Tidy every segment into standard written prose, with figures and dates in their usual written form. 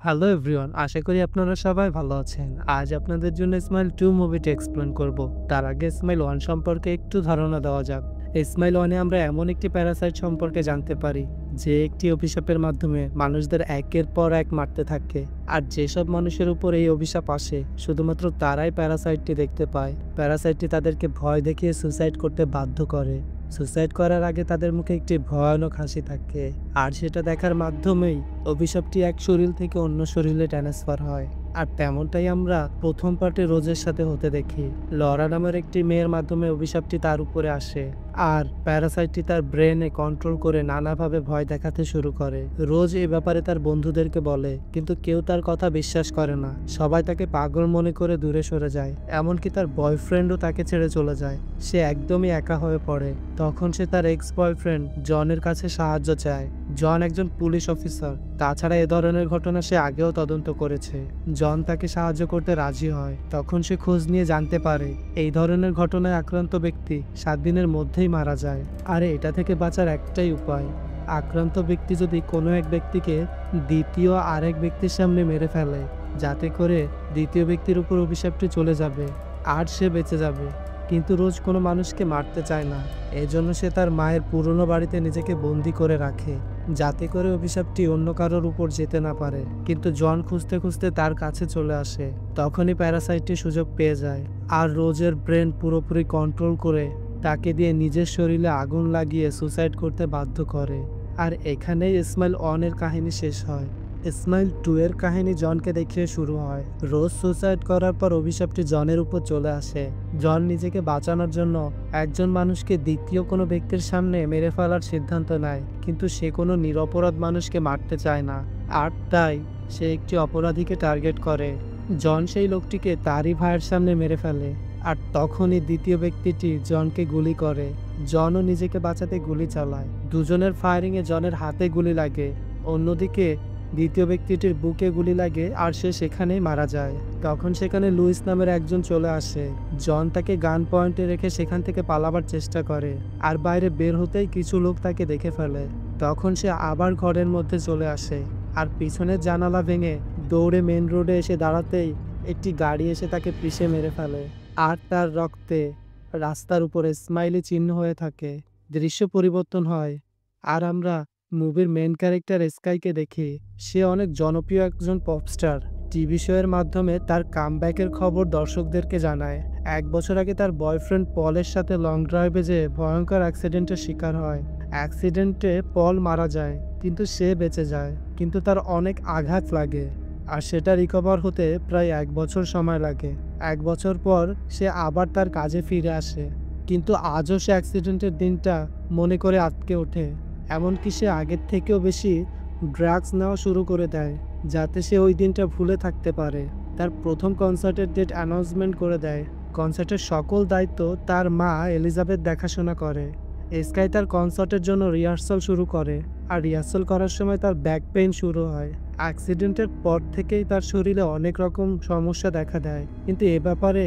Hello everyone, আশা করি আপনারা সবাই ভালো আছেন। আজ আপনাদের জন্য স্মাইল 2 মুভিটি এক্সপ্লেন করব। তার আগে স্মাইল 1 সম্পর্কে একটু ধারণা দেওয়া যাক। স্মাইল 1 এ আমরা এমন একটি প্যারাসাইট সম্পর্কে জানতে পারি যে একটি অভিশাপের মাধ্যমে মানুষদের একের পর এক মারতে থাকে। আর যেসব মানুষের উপর এই অভিশাপ আসে শুধুমাত্র তারাই প্যারাসাইটটি দেখতে পায়। প্যারাসাইটটি তাদেরকে ভয় দেখিয়ে সুসাইড করতে বাধ্য করে। সুসাইড করার আগে তাদের মুখে একটি ভয়ানক হাসি থাকে, আর সেটা দেখার মাধ্যমেই অভিশাপটি এক শরীর থেকে অন্য শরীরে ট্রান্সফার হয়। আর তেমনটাই আমরা প্রথম পার্টে রোজের সাথে হতে দেখি। লরা নামের একটি মেয়ের মাধ্যমে অভিশাপটি তার উপরে আসে, আর প্যারাসাইটটি তার ব্রেনে কন্ট্রোল করে নানাভাবে ভয় দেখাতে শুরু করে। রোজ এ ব্যাপারে তার বন্ধুদেরকে বলে, কিন্তু কেউ তার কথা বিশ্বাস করে না। সবাই তাকে পাগল মনে করে দূরে সরে যায়, এমনকি তার বয়ফ্রেন্ডও তাকে ছেড়ে চলে যায়। সে একদমই একা হয়ে পড়ে। তখন সে তার এক্স বয়ফ্রেন্ড জনের কাছে সাহায্য চায়। জন একজন পুলিশ অফিসার, তাছাড়া এ ধরনের ঘটনা সে আগেও তদন্ত করেছে। জন তাকে সাহায্য করতে রাজি হয়। তখন সে খোঁজ নিয়ে জানতে পারে এই ধরনের ঘটনায় আক্রান্ত ব্যক্তি 7 দিনের মধ্যেই মারা যায়। আর এটা থেকে বাঁচার একটাই উপায়, আক্রান্ত ব্যক্তি যদি কোনো এক ব্যক্তিকে দ্বিতীয় আরেক ব্যক্তির সামনে মেরে ফেলে, যাতে করে দ্বিতীয় ব্যক্তির উপর অভিশাপটি চলে যাবে আর সে বেঁচে যাবে। কিন্তু রোজ কোনো মানুষকে মারতে চায় না, এজন্য সে তার মায়ের পুরনো বাড়িতে নিজেকে বন্দি করে রাখে, যাতে করে অভিশাপটি অন্য কারোর উপর যেতে না পারে। কিন্তু জন খুঁজতে খুঁজতে তার কাছে চলে আসে। তখনই প্যারাসাইটটি সুযোগ পেয়ে যায়, আর রোজের ব্রেন পুরোপুরি কন্ট্রোল করে তাকে দিয়ে নিজের শরীরে আগুন লাগিয়ে সুসাইড করতে বাধ্য করে। আর এখানেই স্মাইল 1 এর কাহিনী শেষ হয়। স্মাইল 2 এর কাহিনী জনকে দেখিয়ে শুরু হয়। রোজ সুসাইড করার পর অভিশাপটি জনের উপর চলে আসে। জন নিজেকে বাঁচানোর জন্য একজন মানুষকে দ্বিতীয় কোনো ব্যক্তির সামনে মেরে ফেলার সিদ্ধান্ত নেয়, কিন্তু সে কোনো নিরপরাধ মানুষকে মারতে চায় না। আর তাই সে একটি অপরাধীকে টার্গেট করে। জন সেই লোকটিকে তারই ভাইয়ের সামনে মেরে ফেলে, আর তখনই দ্বিতীয় ব্যক্তিটি জনকে গুলি করে। জনও নিজেকে বাঁচাতে গুলি চালায়। দুজনের ফায়ারিংয়ে জনের হাতে গুলি লাগে, অন্যদিকে দ্বিতীয় ব্যক্তিটির বুকে গুলি লাগে, আর সে সেখানেই মারা যায়। তখন সেখানে লুইস নামের একজন চলে আসে। জন তাকে গান পয়েন্টে রেখে সেখান থেকে পালাবার চেষ্টা করে, আর বাইরে বের হতেই কিছু লোক তাকে দেখে ফেলে। তখন সে আবার ঘরের মধ্যে চলে আসে, আর পিছনের জানালা ভেঙে দৌড়ে মেন রোডে এসে দাঁড়াতেই একটি গাড়ি এসে তাকে পিষে মেরে ফেলে, আর তার রক্তে রাস্তার উপরে স্মাইলি চিহ্ন হয়ে থাকে। দৃশ্য পরিবর্তন হয়, আর আমরা মুভির মেন ক্যারেক্টার স্কাইকে দেখি। সে অনেক জনপ্রিয় একজন পপস্টার। টিভি শো এর মাধ্যমে তার কামব্যাকের খবর দর্শকদেরকে জানায়। 1 বছর আগে তার বয়ফ্রেন্ড পলের সাথে লং ড্রাইভে যেয়ে ভয়ঙ্কর অ্যাক্সিডেন্টের শিকার হয়। অ্যাক্সিডেন্টে পল মারা যায়, কিন্তু সে বেঁচে যায়। কিন্তু তার অনেক আঘাত লাগে, আর সেটা রিকভার হতে প্রায় 1 বছর সময় লাগে। 1 বছর পর সে আবার তার কাজে ফিরে আসে, কিন্তু আজও সে অ্যাক্সিডেন্টের দিনটা মনে করে আটকে ওঠে। এমনকি সে আগের থেকেও বেশি ড্রাগস নেওয়া শুরু করে দেয়, যাতে সে ওই দিনটা ভুলে থাকতে পারে। তার প্রথম কনসার্টের ডেট অ্যানাউন্সমেন্ট করে দেয়। কনসার্টের সকল দায়িত্ব তার মা এলিজাবেথ দেখাশোনা করে। স্কাই তার কনসার্টের জন্য রিহার্সাল শুরু করে, আর রিহার্সাল করার সময় তার ব্যাক পেইন শুরু হয়। অ্যাক্সিডেন্টের পর থেকেই তার শরীরে অনেক রকম সমস্যা দেখা দেয়, কিন্তু এ ব্যাপারে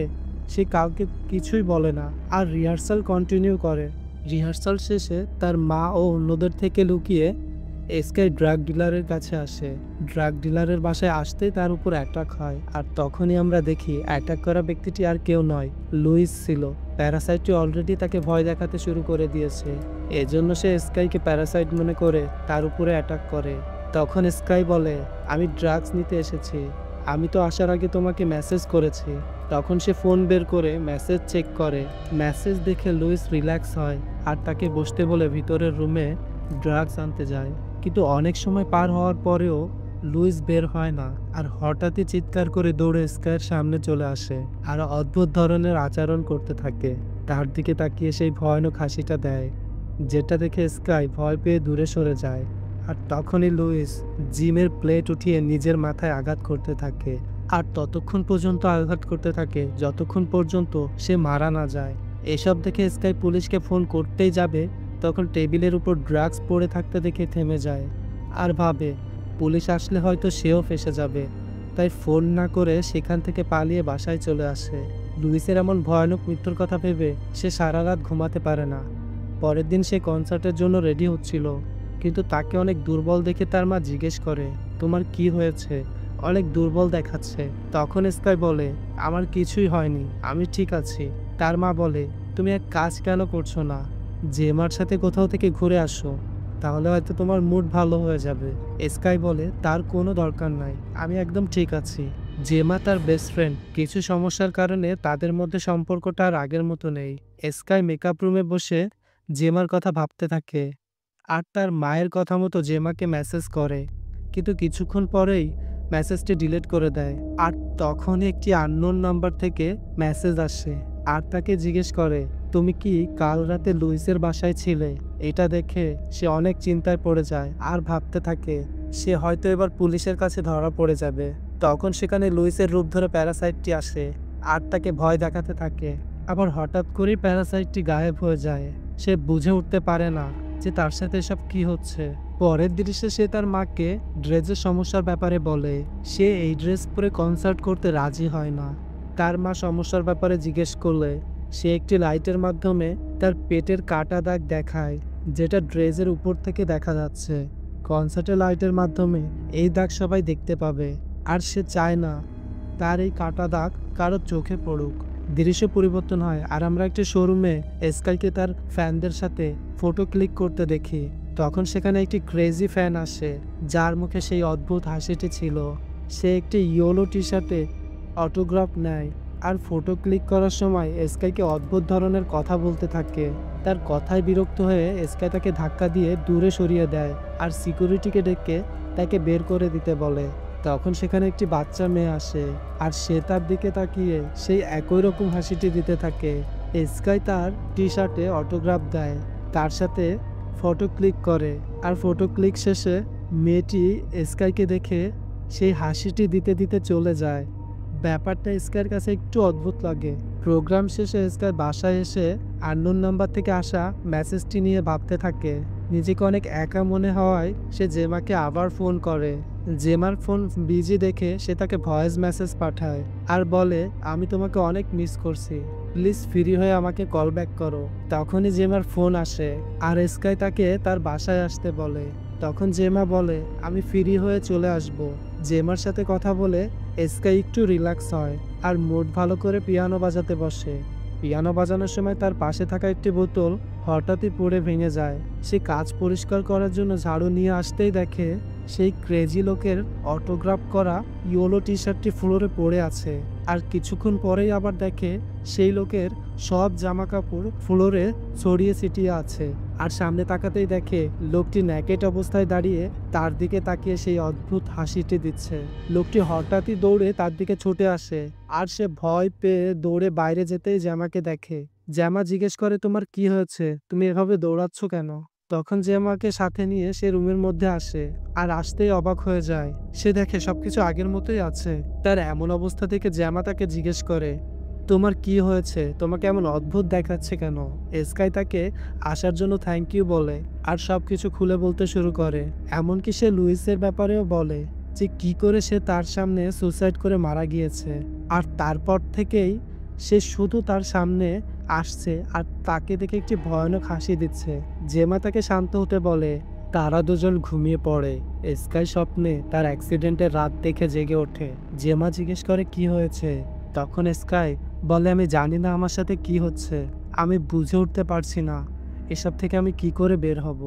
সে কাউকে কিছুই বলে না, আর রিহার্সাল কন্টিনিউ করে। রিহার্সাল শেষে তার মা ও অন্যদের থেকে লুকিয়ে স্কাই ড্রাগ ডিলারের কাছে আসে। ড্রাগ ডিলারের বাসায় আসতেই তার উপর অ্যাটাক হয়, আর তখনই আমরা দেখি অ্যাটাক করা ব্যক্তিটি আর কেউ নয়, লুইস ছিল। প্যারাসাইটটি অলরেডি তাকে ভয় দেখাতে শুরু করে দিয়েছে, এজন্য সে স্কাইকে প্যারাসাইট মনে করে তার উপরে অ্যাটাক করে। তখন স্কাই বলে, আমি ড্রাগস নিতে এসেছি, আমি তো আসার আগে তোমাকে মেসেজ করেছি। তখন সে ফোন বের করে মেসেজ চেক করে। মেসেজ দেখে লুইস রিল্যাক্স হয়, আর তাকে বসতে বলে ভিতরের রুমে ড্রাগস আনতে যায়। কিন্তু অনেক সময় পার হওয়ার পরেও লুইস বের হয় না, আর হঠাৎই চিৎকার করে দৌড়ে স্কাইয়ের সামনে চলে আসে, আর অদ্ভুত ধরনের আচরণ করতে থাকে। তার দিকে তাকিয়ে সেই ভয়ানক হাসিটা দেয়, যেটা দেখে স্কাই ভয় পেয়ে দূরে সরে যায়। আর তখনই লুইস জিমের প্লেট উঠিয়ে নিজের মাথায় আঘাত করতে থাকে, আর ততক্ষণ পর্যন্ত আঘাত করতে থাকে যতক্ষণ পর্যন্ত সে মারা না যায়। এসব দেখে স্কাই পুলিশকে ফোন করতেই যাবে, তখন টেবিলের উপর ড্রাগস পড়ে থাকতে দেখে থেমে যায়, আর ভাবে পুলিশ আসলে হয়তো সেও ফেঁসে যাবে। তাই ফোন না করে সেখান থেকে পালিয়ে বাসায় চলে আসে। লুইসের এমন ভয়ানক মৃত্যুর কথা ভেবে সে সারা রাত ঘুমাতে পারে না। পরের দিন সে কনসার্টের জন্য রেডি হচ্ছিল, কিন্তু তাকে অনেক দুর্বল দেখে তার মা জিজ্ঞেস করে, তোমার কি হয়েছে? অনেক দুর্বল দেখাচ্ছে। তখন স্কাই বলে, আমার কিছুই হয়নি, আমি ঠিক আছি। তার মা বলে, তুমি এক কাজ কেন করছো না, জেমার সাথে কোথাও থেকে ঘুরে আসো, তাহলে হয়তো তোমার মুড ভালো হয়ে যাবে। স্কাই বলে, তার কোনো দরকার নাই, আমি একদম ঠিক আছি। জেমা তার বেস্ট ফ্রেন্ড, কিছু সমস্যার কারণে তাদের মধ্যে সম্পর্কটা আর আগের মতো নেই। স্কাই মেকআপ রুমে বসে জেমার কথা ভাবতে থাকে আর তার মায়ের কথা মতো জেমাকে মেসেজ করে, কিন্তু কিছুক্ষণ পরেই মেসেজটি ডিলিট করে দেয়। আর তখনই একটি আননোন নাম্বার থেকে মেসেজ আসে আর তাকে জিজ্ঞেস করে, তুমি কি কাল রাতে লুইসের বাসায় ছিলে? এটা দেখে সে অনেক চিন্তায় পড়ে যায় আর ভাবতে থাকে সে হয়তো এবার পুলিশের কাছে ধরা পড়ে যাবে। তখন সেখানে লুইসের রূপ ধরে প্যারাসাইটটি আসে আর তাকে ভয় দেখাতে থাকে। আবার হঠাৎ করেই প্যারাসাইটটি গায়েব হয়ে যায়। সে বুঝে উঠতে পারে না যে তার সাথে এসব কি হচ্ছে। পরের দৃশ্যে সে তার মাকে ড্রেসের সমস্যার ব্যাপারে বলে। সে এই ড্রেস পরে কনসার্ট করতে রাজি হয় না। তার মা সমস্যার ব্যাপারে জিজ্ঞেস করলে সে একটি লাইটের মাধ্যমে তার পেটের কাটা দাগ দেখায়, যেটা ড্রেসের উপর থেকে দেখা যাচ্ছে। কনসার্টের লাইটের মাধ্যমে এই দাগ সবাই দেখতে পাবে, আর সে চায় না তার এই কাটা দাগ কারো চোখে পড়ুক। দৃশ্য পরিবর্তন হয় আর আমরা একটি শোরুমে স্কাইকে তার ফ্যানদের সাথে ফটো ক্লিক করতে দেখি। তখন সেখানে একটি ক্রেজি ফ্যান আসে যার মুখে সেই অদ্ভুত হাসিটি ছিল। সে একটি ইয়েলো টি শার্টে অটোগ্রাফ নেয় আর ফটো ক্লিক করার সময় স্কাইকে অদ্ভুত ধরনের কথা বলতে থাকে। তার কথায় বিরক্ত হয়ে স্কাই তাকে ধাক্কা দিয়ে দূরে সরিয়ে দেয় আর সিকিউরিটিকে ডেকে তাকে বের করে দিতে বলে। তখন সেখানে একটি বাচ্চা মেয়ে আসে আর সে তার দিকে তাকিয়ে সেই একই রকম হাসিটি দিতে থাকে। স্কাই তার টি শার্টে অটোগ্রাফ দেয়, তার সাথে ফটো ক্লিক করে আর ফটো ক্লিক শেষে মেয়েটি স্কাইকে দেখে সেই হাসিটি দিতে দিতে চলে যায়। ব্যাপারটা স্কাইয়ের কাছে একটু অদ্ভুত লাগে। প্রোগ্রাম শেষে স্কাই বাসায় এসে আননোন নাম্বার থেকে আসা মেসেজটি নিয়ে ভাবতে থাকে। নিজেকে অনেক একা মনে হওয়ায় সে জেমাকে আবার ফোন করে। জেমার ফোন বিজি দেখে সে তাকে ভয়েস মেসেজ পাঠায় আর বলে, আমি তোমাকে অনেক মিস করছি, প্লিজ ফ্রি হয়ে আমাকে কল ব্যাক করো। তখনই জেমার ফোন আসে আর স্কাই তাকে তার বাসায় আসতে বলে। তখন জেমা বলে, আমি ফ্রি হয়ে চলে আসব। জেমার সাথে কথা বলে স্কাই একটু রিল্যাক্স হয় আর মুড ভালো করে পিয়ানো বাজাতে বসে। পিয়ানো বাজানোর সময় তার পাশে থাকা একটি বোতল হঠাৎই পড়ে ভেঙে যায়। সে কাজ পরিষ্কার করার জন্য ঝাড়ু নিয়ে আসতেই দেখে সেই ক্রেজি লোকের অটোগ্রাফ করা ইয়েলো টি শার্টটি ফ্লোরে পড়ে আছে। আর কিছুক্ষণ পরেই আবার দেখে সেই লোকের সব জামা কাপড় ফ্লোরে ছড়িয়ে ছিটিয়ে আছে। আর সামনে তাকাতেই দেখে লোকটি ন্যাকেট অবস্থায় দাঁড়িয়ে তার দিকে তাকিয়ে সেই অদ্ভুত হাসিটি দিচ্ছে। লোকটি হঠাৎই দৌড়ে তার দিকে ছুটে আসে আর সে ভয় পেয়ে দৌড়ে বাইরে যেতেই জ্যামাকে দেখে। জ্যামা জিজ্ঞেস করে, তোমার কি হয়েছে, তুমি এভাবে দৌড়াচ্ছ কেন? তখন জ্যামাকে সাথে নিয়ে সে রুমের মধ্যে আসে আর আসতেই অবাক হয়ে যায়। সে দেখে সবকিছু আগের মতোই আছে। তার এমন অবস্থা থেকে জ্যামা তাকে জিজ্ঞেস করে, তোমার কি হয়েছে, তোমাকে এমন অদ্ভুত দেখাচ্ছে কেন? স্কাই তাকে আসার জন্য থ্যাংক ইউ বলে আর সবকিছু খুলে বলতে শুরু করে। এমনকি সে লুইসের ব্যাপারেও বলে যে কি করে সে তার সামনে সুসাইড করে মারা গিয়েছে। আর তারপর থেকেই সে শুধু তার সামনে আসছে আর তাকে দেখে একটি ভয়ানক হাসি দিচ্ছে। জেমা তাকে শান্ত হতে বলে। তারা দুজন ঘুমিয়ে পড়ে। স্কাই স্বপ্নে তার অ্যাক্সিডেন্টের রাত দেখে জেগে ওঠে। জেমা জিজ্ঞেস করে কি হয়েছে। তখন স্কাই বলে, আমি জানি না আমার সাথে কি হচ্ছে, আমি বুঝে উঠতে পারছি না এসব থেকে আমি কি করে বের হব।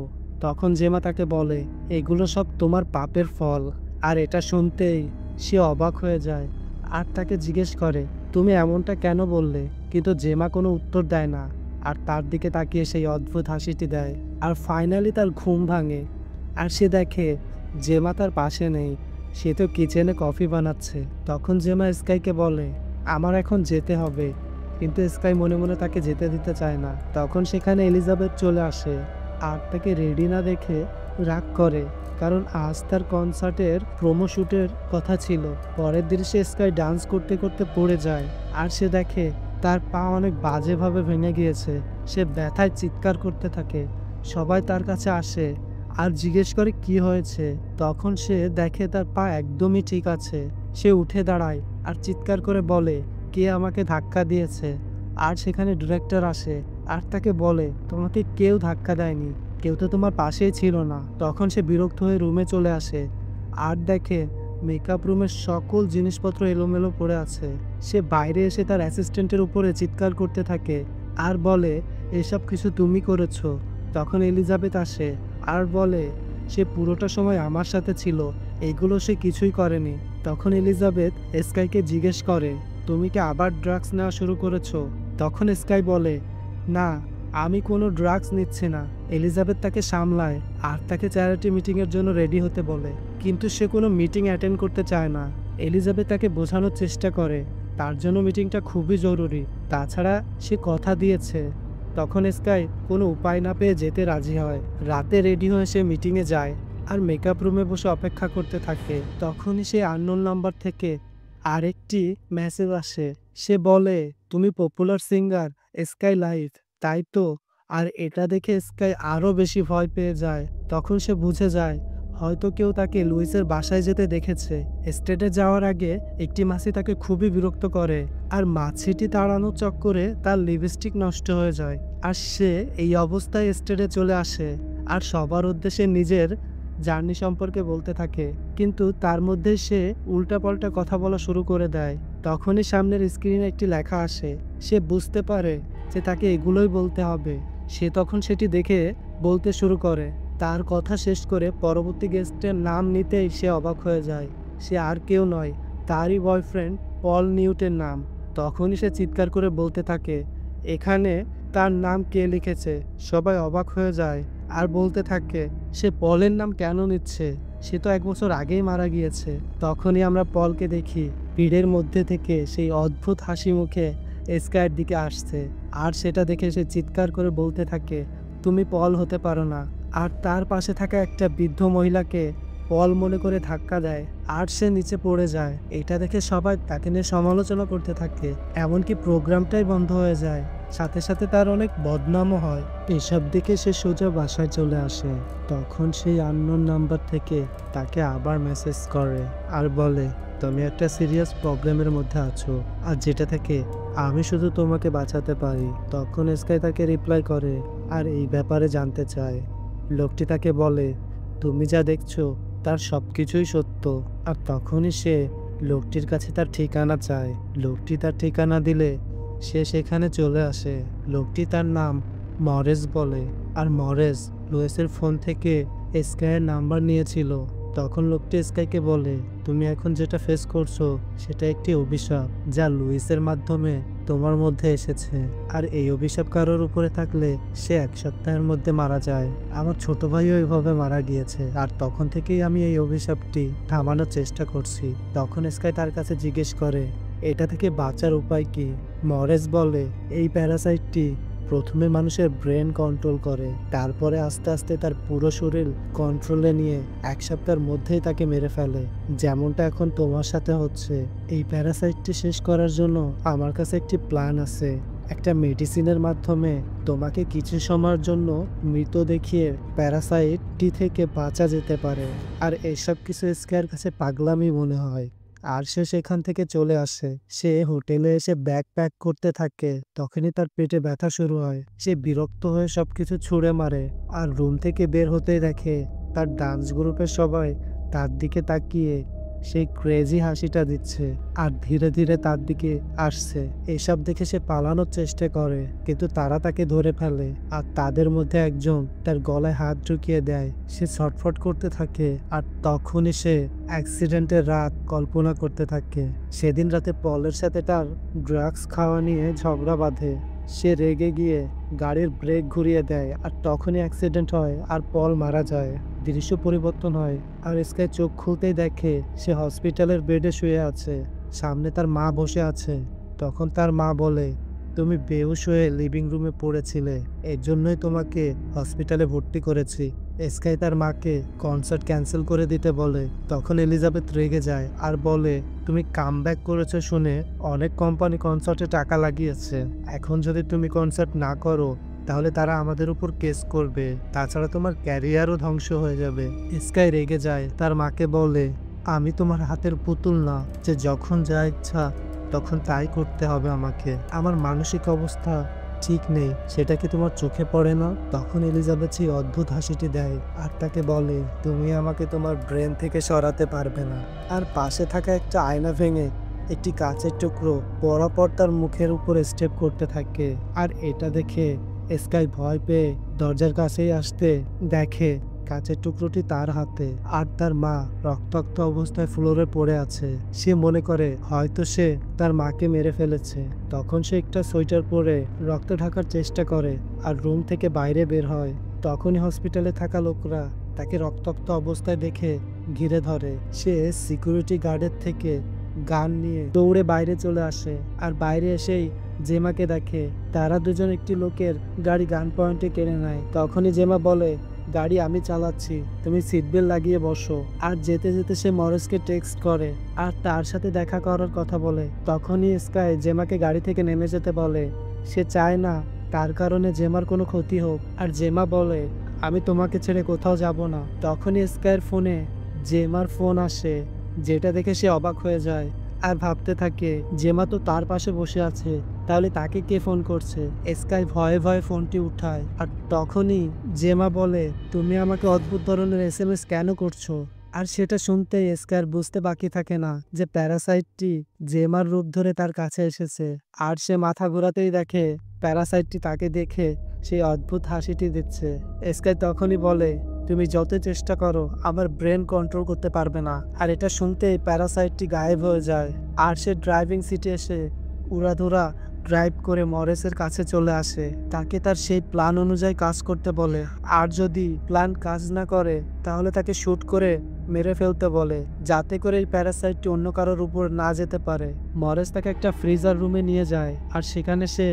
তখন জেমা তাকে বলে, এগুলো সব তোমার পাপের ফল। আর এটা শুনতেই সে অবাক হয়ে যায় আর তাকে জিজ্ঞেস করে, তুমি এমনটা কেন বললে? কিন্তু জেমা কোনো উত্তর দেয় না আর তার দিকে তাকিয়ে সেই অদ্ভুত হাসিটি দেয়। আর ফাইনালি তার ঘুম ভাঙে আর সে দেখে জেমা তার পাশে নেই, সে তো কিচেনে কফি বানাচ্ছে। তখন জেমা স্কাইকে বলে, আমার এখন যেতে হবে, কিন্তু স্কাই মনে মনে তাকে যেতে দিতে চায় না। তখন সেখানে এলিজাবেথ চলে আসে আর তাকে রেডি না দেখে রাগ করে, কারণ আজ তার কনসার্টের প্রোমো শ্যুটের কথা ছিল। পরের দৃশ্যে স্কাই ডান্স করতে করতে পড়ে যায় আর সে দেখে তার পা অনেক বাজেভাবে ভেঙে গিয়েছে। সে ব্যথায় চিৎকার করতে থাকে। সবাই তার কাছে আসে আর জিজ্ঞেস করে কি হয়েছে। তখন সে দেখে তার পা একদমই ঠিক আছে। সে উঠে দাঁড়ায় আর চিৎকার করে বলে, কে আমাকে ধাক্কা দিয়েছে? আর সেখানে ডিরেক্টর আসে আর তাকে বলে, তোমাকে কেউ ধাক্কা দেয়নি, কেউ তো তোমার পাশেই ছিল না। তখন সে বিরক্ত হয়ে রুমে চলে আসে আর দেখে মেকআপ রুমের সকল জিনিসপত্র এলোমেলো পড়ে আছে। সে বাইরে এসে তার অ্যাসিস্ট্যান্টের উপরে চিৎকার করতে থাকে আর বলে, এসব কিছু তুমি করেছো। তখন এলিজাবেথ আসে আর বলে, সে পুরোটা সময় আমার সাথে ছিল, এগুলো সে কিছুই করেনি। তখন এলিজাবেথ স্কাইকে জিজ্ঞেস করে, তুমি কি আবার ড্রাগস নেওয়া শুরু করেছো? তখন স্কাই বলে, না, আমি কোনো ড্রাগস নিচ্ছি না। এলিজাবেথ তাকে সামলায় আর তাকে চ্যারিটি মিটিংয়ের জন্য রেডি হতে বলে, কিন্তু সে কোনো মিটিং অ্যাটেন্ড করতে চায় না। এলিজাবেথ তাকে বোঝানোর চেষ্টা করে তার জন্য মিটিংটা খুবই জরুরি, তাছাড়া সে কথা দিয়েছে। তখন স্কাই কোনো উপায় না পেয়ে যেতে রাজি হয়। রাতে রেডি হয়ে সে মিটিংয়ে যায় আর মেকআপ রুমে বসে অপেক্ষা করতে থাকে। তখনই সে আননোন নাম্বার থেকে আরেকটি মেসেজ আসে। সে বলে, তুমি পপুলার সিঙ্গার স্কাই লাইভ, তাই তো? আর এটা দেখে স্কাই আরও বেশি ভয় পেয়ে যায়। তখন সে বুঝে যায় হয়তো কেউ তাকে লুইসের বাসায় যেতে দেখেছে। স্টেটে যাওয়ার আগে একটি মাছি তাকে খুবই বিরক্ত করে আর মাছিটি তাড়ানোর চক্করে তার লিপস্টিক নষ্ট হয়ে যায় আর সে এই অবস্থায় স্টেটে চলে আসে আর সবার উদ্দেশ্যে নিজের জার্নি সম্পর্কে বলতে থাকে, কিন্তু তার মধ্যে সে উল্টাপাল্টা কথা বলা শুরু করে দেয়। তখনই সামনের স্ক্রিনে একটি লেখা আসে। সে বুঝতে পারে যে তাকে এগুলোই বলতে হবে। সে তখন সেটি দেখে বলতে শুরু করে। তার কথা শেষ করে পরবর্তী গেস্টের নাম নিতেই সে অবাক হয়ে যায়। সে আর কেউ নয়, তারই বয়ফ্রেন্ড পল নিউটের নাম। তখনই সে চিৎকার করে বলতে থাকে, এখানে তার নাম কে লিখেছে? সবাই অবাক হয়ে যায় আর বলতে থাকে, সে পলের নাম কেন নিচ্ছে? সে তো 1 বছর আগেই মারা গিয়েছে। তখনই আমরা পলকে দেখি ভিড়ের মধ্যে থেকে সেই অদ্ভুত হাসি মুখে স্কাইয়ের দিকে আসছে আর সেটা দেখে সে চিৎকার করে বলতে থাকে, তুমি পল হতে পারো না। আর তার পাশে থাকা একটা বৃদ্ধ মহিলাকে পল মনে করে ধাক্কা দেয় আর সে নিচে পড়ে যায়। এটা দেখে সবাই তাকে নিয়ে সমালোচনা করতে থাকে, এমনকি প্রোগ্রামটাই বন্ধ হয়ে যায়। সাথে সাথে তার অনেক বদনামও হয়। এসব দেখে সে সোজা বাসায় চলে আসে। তখন সেই আননোন নাম্বার থেকে তাকে আবার মেসেজ করে আর বলে, তুমি একটা সিরিয়াস প্রবলেমের মধ্যে আছো আর যেটা থেকে আমি শুধু তোমাকে বাঁচাতে পারি। তখন স্কাই তাকে রিপ্লাই করে আর এই ব্যাপারে জানতে চায়। লোকটি তাকে বলে, তুমি যা দেখছো তার সবকিছুই সত্য। আর তখনই সে লোকটির কাছে তার ঠিকানা চায়। লোকটি তার ঠিকানা দিলে সে সেখানে চলে আসে। লোকটি তার নাম মরেস বলে আর মরেস লুইসের ফোন থেকে স্কাইয়ের নাম্বার নিয়েছিল। তখন লোকটি স্কাইকে বলে, তুমি এখন যেটা ফেস করছো সেটা একটি অভিশাপ যা লুইসের মাধ্যমে তোমার মধ্যে এসেছে। আর এই অভিশাপ কারোর উপরে থাকলে সে 1 সপ্তাহের মধ্যে মারা যায়। আমার ছোট ভাইও এইভাবে মারা গিয়েছে আর তখন থেকেই আমি এই অভিশাপটি থামানোর চেষ্টা করছি। তখন স্কাই তার কাছে জিজ্ঞেস করে, এটা থেকে বাঁচার উপায় কি? মরেস বলে, এই প্যারাসাইটটি প্রথমে মানুষের ব্রেন কন্ট্রোল করে, তারপরে আস্তে আস্তে তার পুরো শরীর কন্ট্রোলে নিয়ে 1 সপ্তাহের মধ্যেই তাকে মেরে ফেলে, যেমনটা এখন তোমার সাথে হচ্ছে। এই প্যারাসাইটটি শেষ করার জন্য আমার কাছে একটি প্ল্যান আছে। একটা মেডিসিনের মাধ্যমে তোমাকে কিছু সময়ের জন্য মৃত দেখিয়ে প্যারাসাইটটি থেকে বাঁচা যেতে পারে। আর এইসব কিছু স্কাইয়ের কাছে পাগলামি মনে হয় আর সে সেখান থেকে চলে আসে। সে হোটেলে এসে ব্যাগ প্যাক করতে থাকে। তখনই তার পেটে ব্যথা শুরু হয়। সে বিরক্ত হয়ে সবকিছু ছুঁড়ে মারে আর রুম থেকে বের হতেই দেখে তার ডান্স গ্রুপের সবাই তার দিকে তাকিয়ে সেই ক্রেজি হাসিটা দিচ্ছে আর ধীরে ধীরে তার দিকে আসছে। এসব দেখে সে পালানোর চেষ্টা করে, কিন্তু তারা তাকে ধরে ফেলে আর তাদের মধ্যে একজন তার গলায় হাত ঢুকিয়ে দেয়। সে ছটফট করতে থাকে আর তখনই সে অ্যাক্সিডেন্টের রাত কল্পনা করতে থাকে। সেদিন রাতে পলের সাথে তার ড্রাগস খাওয়া নিয়ে ঝগড়া বাঁধে। সে রেগে গিয়ে গাড়ির ব্রেক ঘুরিয়ে দেয় আর তখনই অ্যাক্সিডেন্ট হয় আর পল মারা যায়। দৃশ্য পরিবর্তন হয় আর স্কাই চোখ খুলতেই দেখে সে হসপিটালের বেডে শুয়ে আছে। সামনে তার মা বসে আছে। তখন তার মা বলে, তুমি বেহুশ হয়ে লিভিং রুমে পড়েছিলে, এর জন্যই তোমাকে হসপিটালে ভর্তি করেছি। স্কাই তার মাকে কনসার্ট ক্যান্সেল করে দিতে বলে। তখন এলিজাবেথ রেগে যায় আর বলে, তুমি কামব্যাক করেছো শুনে অনেক কোম্পানি কনসার্টে টাকা লাগিয়েছে। এখন যদি তুমি কনসার্ট না করো তাহলে তারা আমাদের উপর কেস করবে, তাছাড়া তোমার ক্যারিয়ারও ধ্বংস হয়ে যাবে। স্কাই রেগে যায়, তার মাকে বলে, আমি তোমার হাতের পুতুল না যে যখন যা ইচ্ছা তখন তাই করতে হবে আমাকে। আমার মানসিক অবস্থা ঠিক নেই সেটা কি তোমার চোখে পড়ে না? তখন এলিজাবেথ সেই অদ্ভুত হাসিটি দেয় আর তাকে বলে, তুমি আমাকে তোমার ব্রেন থেকে সরাতে পারবে না। আর পাশে থাকা একটা আয়না ভেঙে একটি কাঁচের টুকরো পরপর তার মুখের উপর স্টেপ করতে থাকে। আর এটা দেখে স্কাই ভয় পেয়ে দরজার কাছেই আসতে দেখে কাঁচের টুকরোটি তার হাতে আর তার মা রক্তাক্ত অবস্থায় ফ্লোরে পড়ে আছে। সে মনে করে হয়তো সে তার মাকে মেরে ফেলেছে। তখন সে একটা সোয়েটার পরে রক্ত ঢাকার চেষ্টা করে আর রুম থেকে বাইরে বের হয়। তখনই হসপিটালে থাকা লোকরা তাকে রক্তাক্ত অবস্থায় দেখে ঘিরে ধরে। সে সিকিউরিটি গার্ডের থেকে গান নিয়ে দৌড়ে বাইরে চলে আসে আর বাইরে এসেই জেমাকে দেখে। তারা দুজন একটি লোকের গাড়ি গান পয়েন্টে কেড়ে নেয়। তখনই জেমা বলে, গাড়ি আমি চালাচ্ছি, তুমি সিট বেল্ট লাগিয়ে বসো। আর যেতে যেতে সে মরিসকে টেক্সট করে আর তার সাথে দেখা করার কথা বলে। তখনই স্কাই জেমাকে গাড়ি থেকে নেমে যেতে বলে। সে চায় না তার কারণে জেমার কোনো ক্ষতি হোক। আর জেমা বলে, আমি তোমাকে ছেড়ে কোথাও যাব না। তখনই স্কাইয়ের ফোনে জেমার ফোন আসে, যেটা দেখে সে অবাক হয়ে যায় আর ভাবতে থাকে জেমা তো তার পাশে বসে আছে, তাহলে তাকে কে ফোন করছে। স্কাই ভয়ে ভয়ে ফোনটি উঠায় আর তখনই জেমা বলে, তুমি আমাকে অদ্ভুত ধরনের এসএমএস কেন করছো? আর সেটা শুনতে স্কাইয়ের বুঝতে বাকি থাকে না যে প্যারাসাইটটি জেমার রূপ ধরে তার কাছে এসেছে। আর সে মাথা ঘোরাতেই দেখে প্যারাসাইটটি তাকে দেখে সেই অদ্ভুত হাসিটি দিচ্ছে। স্কাই তখনই বলে, তুমি যত চেষ্টা করো আমার ব্রেন কন্ট্রোল করতে পারবে না। আর এটা শুনতেই প্যারাসাইটটি গায়েব হয়ে যায় আর সে ড্রাইভিং সিটে এসে উড়াধুরা ড্রাইভ করে মরেসের কাছে চলে আসে। তাকে তার সেই প্ল্যান অনুযায়ী কাজ করতে বলে আর যদি প্ল্যান কাজ না করে তাহলে তাকে শুট করে মেরে ফেলতে বলে, যাতে করে এই প্যারাসাইটটি অন্য কারোর উপর না যেতে পারে। মরেস তাকে একটা ফ্রিজার রুমে নিয়ে যায় আর সেখানে সে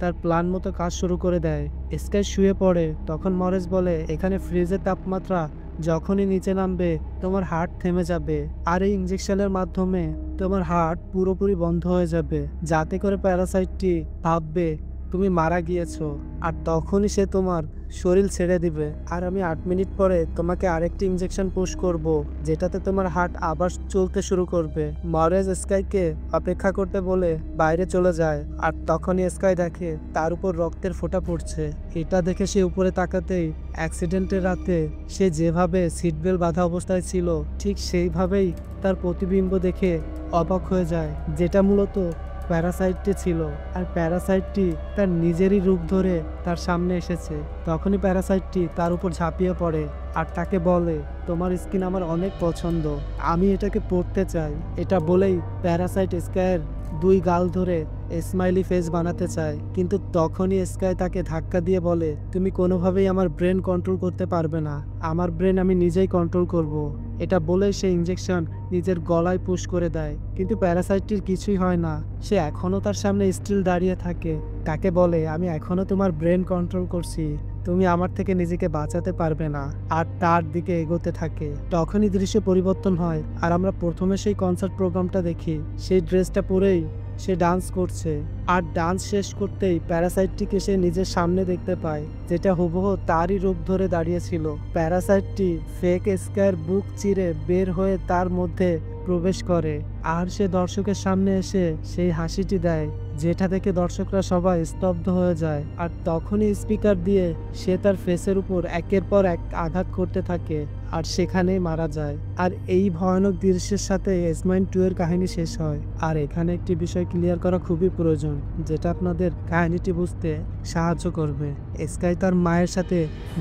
তার প্ল্যান মতো কাজ শুরু করে দেয়। স্কাই শুয়ে পড়ে। তখন মরেস বলে, এখানে ফ্রিজের তাপমাত্রা যখনই নিচে নামবে তোমার হার্ট থেমে যাবে আর এই ইঞ্জেকশনের মাধ্যমে তোমার হার্ট পুরোপুরি বন্ধ হয়ে যাবে, যাতে করে প্যারাসাইটটি ভাববে তুমি মারা গিয়েছো আর তখনই সে তোমার শরীর ছেড়ে দিবে। আর আমি 8 মিনিট পরে তোমাকে আরেকটি ইঞ্জেকশন পুশ করব, যেটাতে তোমার হার্ট আবার চলতে শুরু করবে। মরেস স্কাইকে অপেক্ষা করতে বলে বাইরে চলে যায় আর তখনই স্কাই দেখে তার উপর রক্তের ফোঁটা পড়ছে। এটা দেখে সে উপরে তাকাতেই অ্যাক্সিডেন্টের রাতে সে যেভাবে সিট বেল্ট বাঁধা অবস্থায় ছিল ঠিক সেইভাবেই তার প্রতিবিম্ব দেখে অবাক হয়ে যায়, যেটা মূলত প্যারাসাইটটি ছিল। আর প্যারাসাইটটি তার নিজেরই রূপ ধরে তার সামনে এসেছে। তখনই প্যারাসাইটটি তার উপর ঝাঁপিয়ে পড়ে আর তাকে বলে, তোমার স্কিন আমার অনেক পছন্দ, আমি এটাকে পড়তে চাই। এটা বলেই প্যারাসাইট স্কাইয়ের 2 গাল ধরে স্মাইলি ফেস বানাতে চায়, কিন্তু তখনই স্কাই তাকে ধাক্কা দিয়ে বলে, তুমি কোনোভাবেই আমার ব্রেন কন্ট্রোল করতে পারবে না, আমার ব্রেন আমি নিজেই কন্ট্রোল করব। এটা বলেই সে ইঞ্জেকশন নিজের গলায় পুশ করে দেয়, কিন্তু প্যারাসাইটটির কিছুই হয় না। সে এখনও তার সামনে স্টিল দাঁড়িয়ে থাকে। তাকে বলে, আমি এখনও তোমার ব্রেন কন্ট্রোল করছি, তুমি আমার থেকে নিজেকে বাঁচাতে পারবে না। আর তার দিকে এগোতে থাকে। তখনই দৃশ্য পরিবর্তন হয় আর আমরা প্রথমে সেই কনসার্ট প্রোগ্রামটা দেখি। সেই ড্রেসটা পরেই সে ডান্স করছে আর ডান্স শেষ করতেই প্যারাসাইটটিকে সে নিজের সামনে দেখতে পায়, যেটা হুবহু তারই রূপ ধরে দাঁড়িয়েছিল। প্যারাসাইটটি ফেক স্কাইয়ের বুক চিরে বের হয়ে তার মধ্যে প্রবেশ করে আর সে দর্শকের সামনে এসে সেই হাসিটি দেয়, যেটা থেকে দর্শকরা সবাই স্তব্ধ হয়ে যায়। আর তখনই স্পিকার দিয়ে সে তার ফেসের উপর একের পর এক আঘাত করতে থাকে আর সেখানেই মারা যায়। আর এই ভয়ানক দৃশ্যের সাথে এসমাইন 2 এর কাহিনী শেষ হয়। আর এখানে একটি বিষয় ক্লিয়ার করা খুবই প্রয়োজন, যেটা আপনাদের কাহিনীটি বুঝতে সাহায্য করবে। স্কাই তার মায়ের সাথে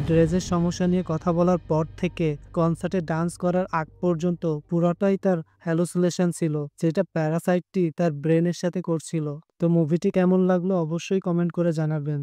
ড্রেসের সমস্যা নিয়ে কথা বলার পর থেকে কনসার্টে ডান্স করার আগ পর্যন্ত পুরোটাই তার হ্যালুসিনেশন ছিল, যেটা প্যারাসাইটটি তার ব্রেনের সাথে করছিল। তো মুভিটি কেমন লাগলো অবশ্যই কমেন্ট করে জানাবেন।